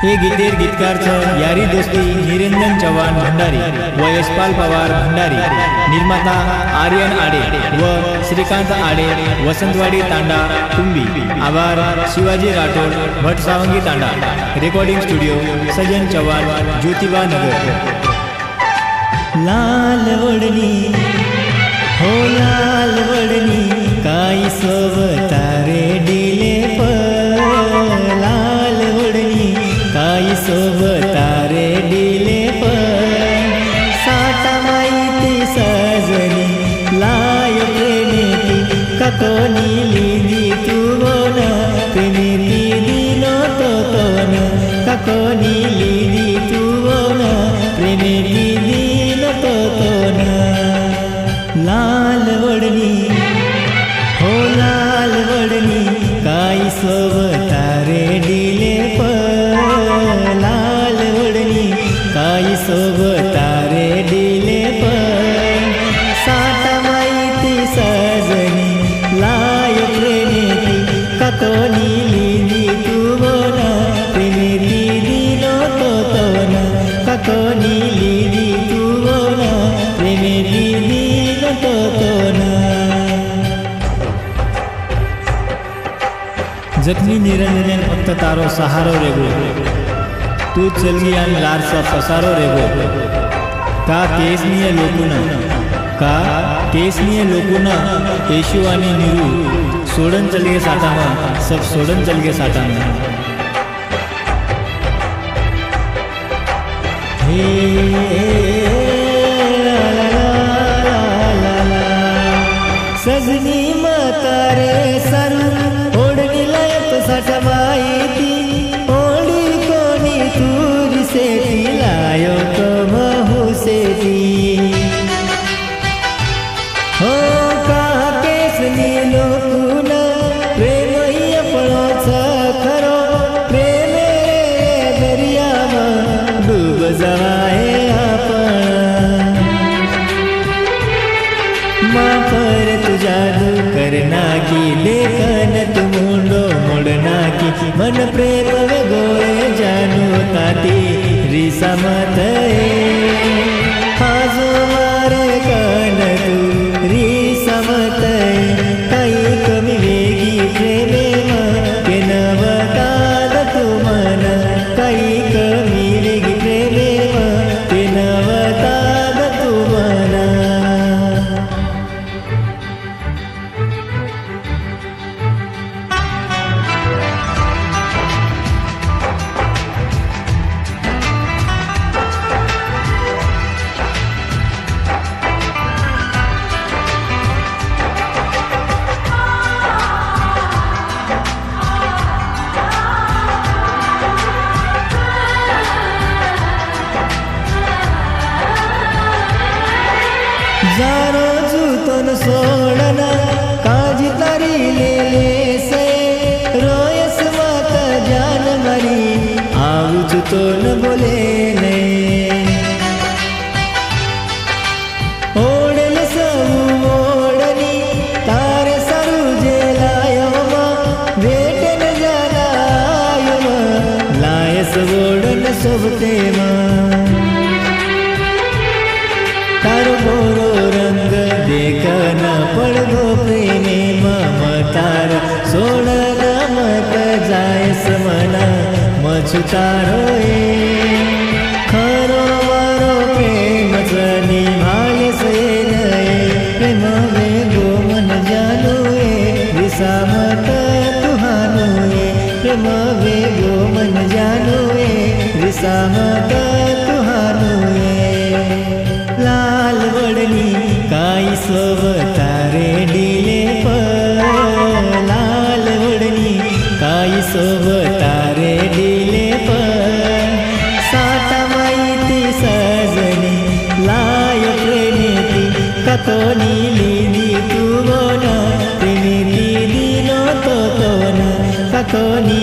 हे गीतेर गीतकार यारी दोस्ती निरंजन चव्हाण भंडारी व यशपाल पवार भंडारी, निर्माता आर्यन आडे व श्रीकांत आडे, वसंतवाडी तांडा कुंभी। आभार शिवाजी राठोड, भट सावंगी तांडा। रेकॉर्डिंग स्टुडिओ सजन चव्हाण, ज्योतिबा नगर। लाल वडनी हो लाल वडनी काही सोबतारे डिले प, लाल वडनी काही सोबतारे डिले प, साठा माहिती सजनी लाय प्रेमेती ककोनी लिदी तू बोन, प्रेमेती दिनो तो तोन ककोनी लिदी तू बोन, प्रेमेती दिनो तो तोन। लाल वडनी हो लाल वडनी काही सोबतारे डिले प, लाल वडनी काही सोबतारे डिले प, साठा माहिती सजनी लाय प्रेमेती ककोनी लिदी तू बोन, प्रेमेती दिनो तो तोन ककोनी लिदी तू बोन, प्रेमेती दिनो तो तोन। जखमी निरंजन फक्त तारो सहारो रेगो, तू चलगी आणि लारसा पसारो रेगो। का केसनीय लोकुना केशू आणि निरू सोडन चलगे साताना, सब सोडन चलगे साताना। सजनी म्हातारे सरू ओढणी लयत साठा माहिती, ओढी कोणी तुरी सेती लायो तो महू सेती। हो का केसनी लोकुन प्रेमय पळोच खरो, प्रेमे दर्यामा डूब जावाये आपण। माफर तुझा करना की लेखन तू मुंडो मोडना की, मन प्रेम गोळे जानू ताती रिसा मत हाजो मारे कन तू रिसा मत, काही कमी वेगी प्रेमे के नवताद तू मन, काही कमी वेगी प्रेमे के नवताद तू मन। जारो जूतन सोडना काजी तारी ले से, रोयस माता जान मरी आऊ जूतन बोले ने। ओडल सब ओडनी तारे सरू जेलायो मा, वेटन जानायो मा लायस ओडन सोबते मा। तारो गोरो रंग देखना पडगो प्रेमे ममतार, सोडना मत जायस मना मछुतारो खरो मारो प्रेम जनी भायस नये, प्रेम वेगो मन जानू रिसा मत तुहानू, प्रेम वेगो मन जानू रिसा मत तुहानू। लाल वडनी काही सोबतारे डिले प, लाल वडनी काही सोबतारे डिले प, साठा माहिती सजनी लाय प्रेमेती ककोनी लिदी तू बोन, प्रेमेती दिनो तो तोन ककोनी